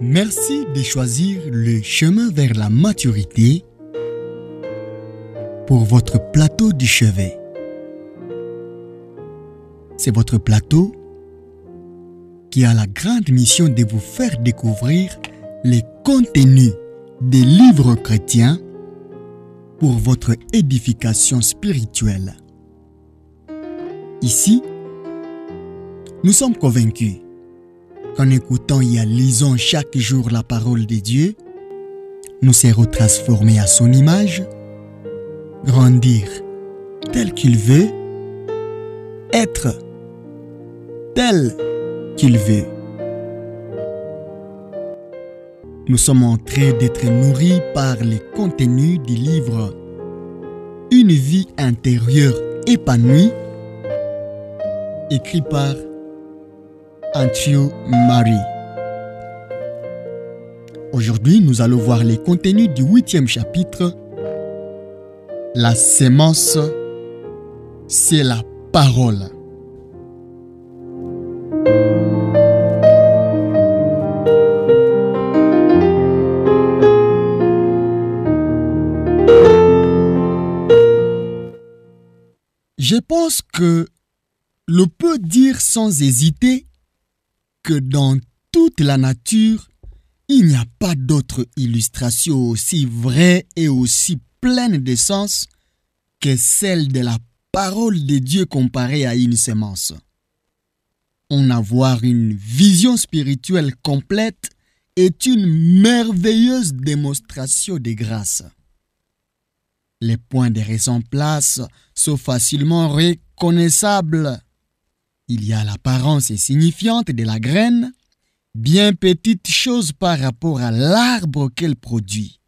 Merci de choisir le chemin vers la maturité pour votre plateau du chevet. C'est votre plateau qui a la grande mission de vous faire découvrir les contenus des livres chrétiens pour votre édification spirituelle. Ici, nous sommes convaincus qu'en écoutant et en lisant chaque jour la parole de Dieu, nous serons transformés à son image, grandir tel qu'il veut, être tel qu'il veut. Nous sommes en train d'être nourris par les contenus du livre Une vie intérieure épanouie, écrit par Andrew Murray. Aujourd'hui, nous allons voir les contenus du 8e chapitre. La sémence, c'est la parole. Je pense que l'on peut dire sans hésiter que dans toute la nature, il n'y a pas d'autre illustration aussi vraie et aussi pleine de sens que celle de la parole de Dieu comparée à une sémence. En avoir une vision spirituelle complète est une merveilleuse démonstration de grâce. Les points de ressemblance sont facilement reconnaissables. Il y a l'apparence insignifiante de la graine, bien petite chose par rapport à l'arbre qu'elle produit.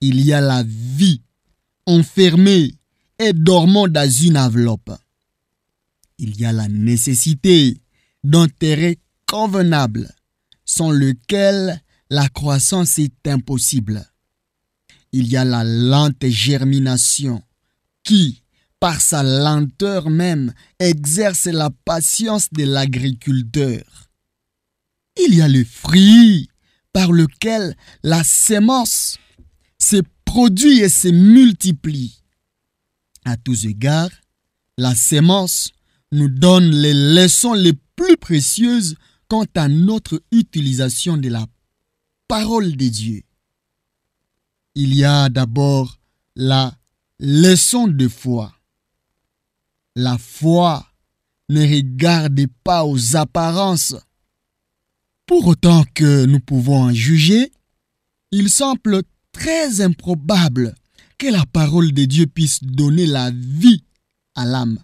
Il y a la vie, enfermée et dormant dans une enveloppe. Il y a la nécessité d'un terrain convenable, sans lequel la croissance est impossible. Il y a la lente germination qui, par sa lenteur même, exerce la patience de l'agriculteur. Il y a le fruit par lequel la sémence se produit et se multiplie. À tous égards, la sémence nous donne les leçons les plus précieuses quant à notre utilisation de la parole de Dieu. Il y a d'abord la leçon de foi. La foi ne regarde pas aux apparences. Pour autant que nous pouvons en juger, il semble très improbable que la parole de Dieu puisse donner la vie à l'âme,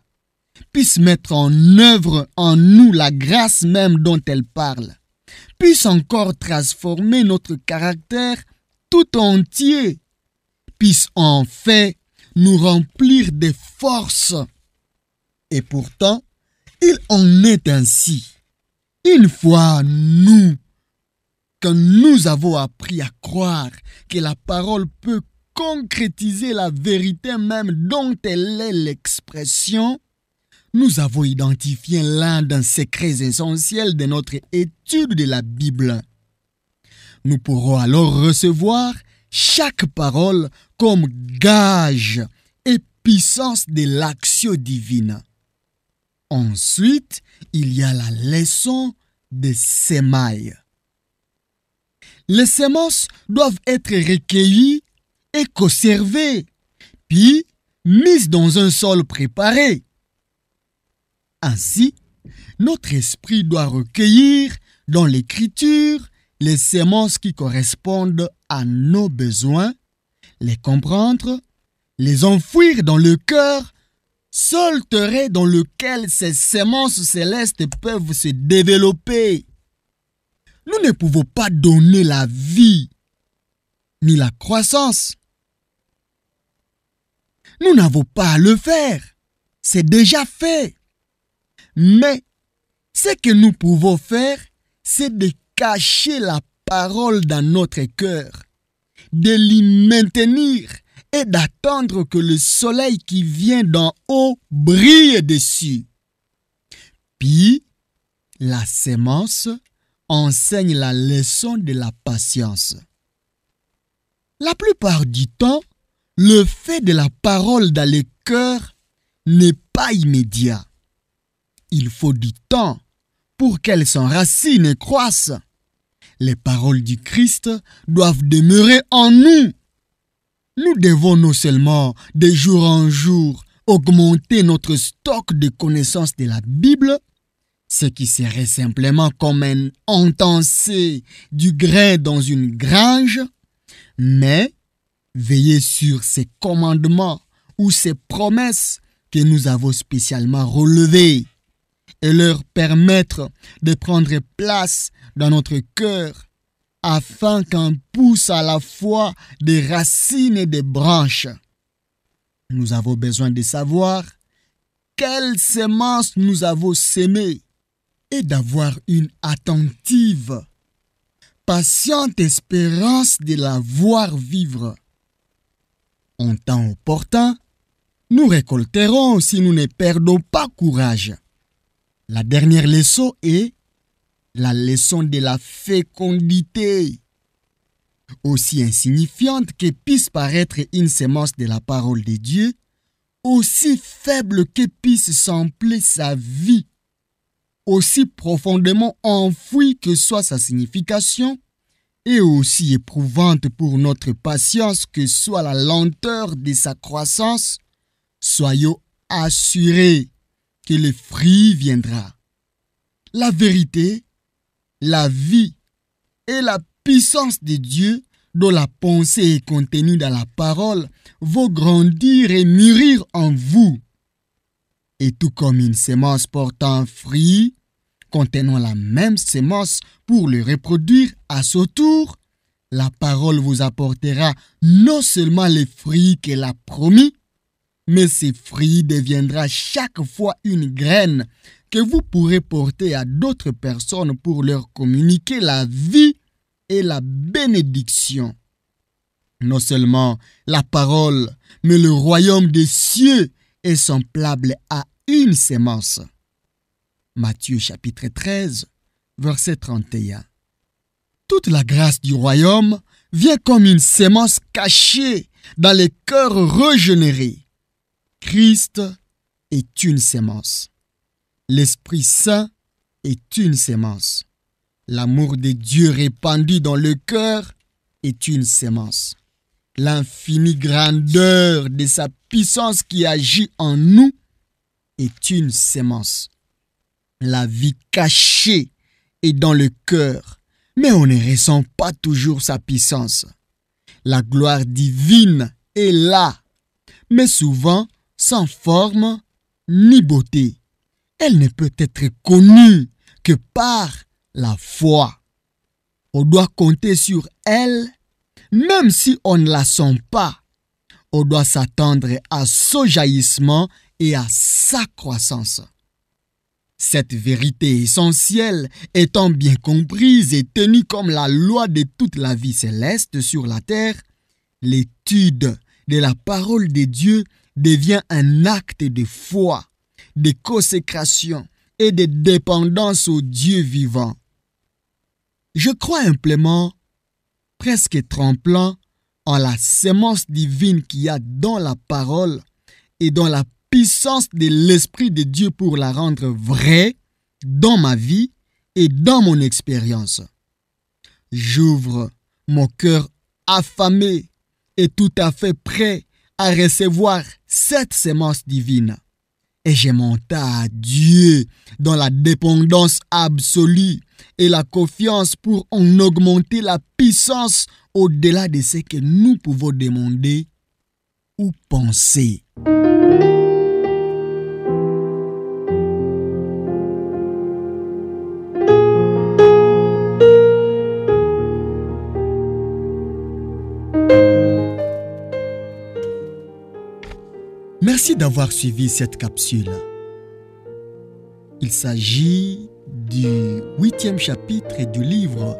puisse mettre en œuvre en nous la grâce même dont elle parle, puisse encore transformer notre caractère tout entier, puisse en fait nous remplir de force. Et pourtant, il en est ainsi. Une fois que nous avons appris à croire que la parole peut concrétiser la vérité même dont elle est l'expression, nous avons identifié l'un des secrets essentiels de notre étude de la Bible. Nous pourrons alors recevoir chaque parole comme gage et puissance de l'action divine. Ensuite, il y a la leçon des semailles. Les semences doivent être recueillies et conservées, puis mises dans un sol préparé. Ainsi, notre esprit doit recueillir dans l'Écriture les semences qui correspondent à nos besoins, les comprendre, les enfouir dans le cœur, seul terrain dans lequel ces semences célestes peuvent se développer. Nous ne pouvons pas donner la vie ni la croissance. Nous n'avons pas à le faire. C'est déjà fait. Mais ce que nous pouvons faire, c'est de cacher la parole dans notre cœur, de l'y maintenir et d'attendre que le soleil qui vient d'en haut brille dessus. Puis, la sémence enseigne la leçon de la patience. La plupart du temps, le fait de la parole dans les cœurs n'est pas immédiat. Il faut du temps pour qu'elles s'enracinent et croissent. Les paroles du Christ doivent demeurer en nous. Nous devons non seulement de jour en jour augmenter notre stock de connaissances de la Bible, ce qui serait simplement comme un entancer du grain dans une grange, mais veiller sur ces commandements ou ces promesses que nous avons spécialement relevées et leur permettre de prendre place dans notre cœur afin qu'en poussent à la fois des racines et des branches. Nous avons besoin de savoir quelles semences nous avons semées et d'avoir une attentive, patiente espérance de la voir vivre. En temps opportun, nous récolterons si nous ne perdons pas courage. La dernière leçon est la leçon de la fécondité. Aussi insignifiante que puisse paraître une semence de la parole de Dieu, aussi faible que puisse sembler sa vie, aussi profondément enfouie que soit sa signification, et aussi éprouvante pour notre patience que soit la lenteur de sa croissance, soyons assurés que le fruit viendra. La vérité, la vie et la puissance de Dieu, dont la pensée est contenue dans la parole, vont grandir et mûrir en vous. Et tout comme une semence portant un fruit, contenant la même semence pour le reproduire à son tour, la parole vous apportera non seulement les fruits qu'elle a promis, mais ces fruits deviendra chaque fois une graine que vous pourrez porter à d'autres personnes pour leur communiquer la vie et la bénédiction. Non seulement la parole, mais le royaume des cieux est semblable à une semence. Matthieu chapitre 13, verset 31. Toute la grâce du royaume vient comme une semence cachée dans les cœurs régénérés. Christ est une semence. L'Esprit Saint est une semence. L'amour de Dieu répandu dans le cœur est une semence. L'infinie grandeur de sa puissance qui agit en nous est une semence. La vie cachée est dans le cœur, mais on ne ressent pas toujours sa puissance. La gloire divine est là, mais souvent sans forme ni beauté. Elle ne peut être connue que par la foi. On doit compter sur elle, même si on ne la sent pas. On doit s'attendre à son jaillissement et à sa croissance. Cette vérité essentielle étant bien comprise et tenue comme la loi de toute la vie céleste sur la terre, l'étude de la parole de Dieu devient un acte de foi, de consécration et de dépendance au Dieu vivant. Je crois amplement, presque tremblant, en la sémence divine qu'il y a dans la parole et dans la puissance de l'Esprit de Dieu pour la rendre vraie dans ma vie et dans mon expérience. J'ouvre mon cœur affamé et tout à fait prêt à recevoir cette sémence divine. Et je monte à Dieu dans la dépendance absolue et la confiance pour en augmenter la puissance au-delà de ce que nous pouvons demander ou penser. Merci d'avoir suivi cette capsule. Il s'agit du 8e chapitre du livre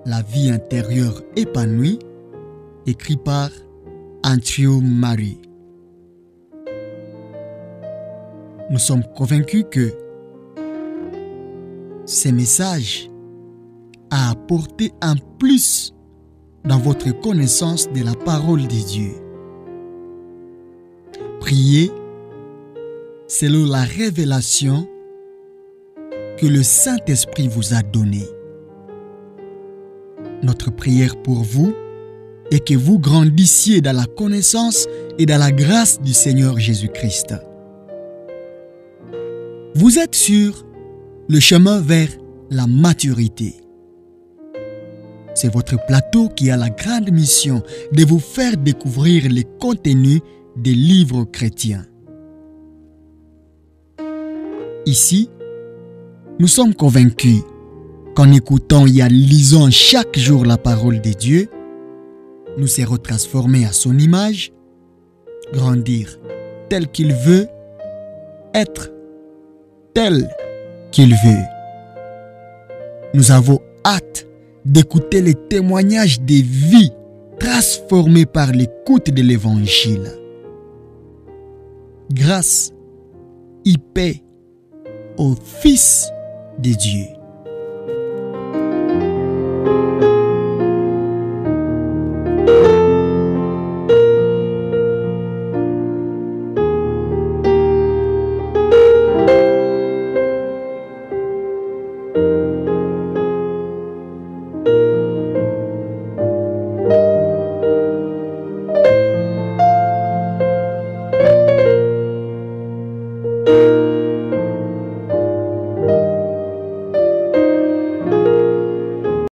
La vie intérieure épanouie, écrit par Andrew Murray. Nous sommes convaincus que ces messages à apporter un plus dans votre connaissance de la parole de Dieu. Priez selon la révélation que le Saint-Esprit vous a donnée. Notre prière pour vous est que vous grandissiez dans la connaissance et dans la grâce du Seigneur Jésus-Christ. Vous êtes sur le chemin vers la maturité. C'est votre plateau qui a la grande mission de vous faire découvrir les contenus des livres chrétiens. Ici, nous sommes convaincus qu'en écoutant et en lisant chaque jour la parole de Dieu, nous serons transformés à son image, grandir tel qu'il veut, être tel qu'il veut. Nous avons hâte d'écouter les témoignages des vies transformées par l'écoute de l'Évangile. Grâce et paix au Fils de Dieu.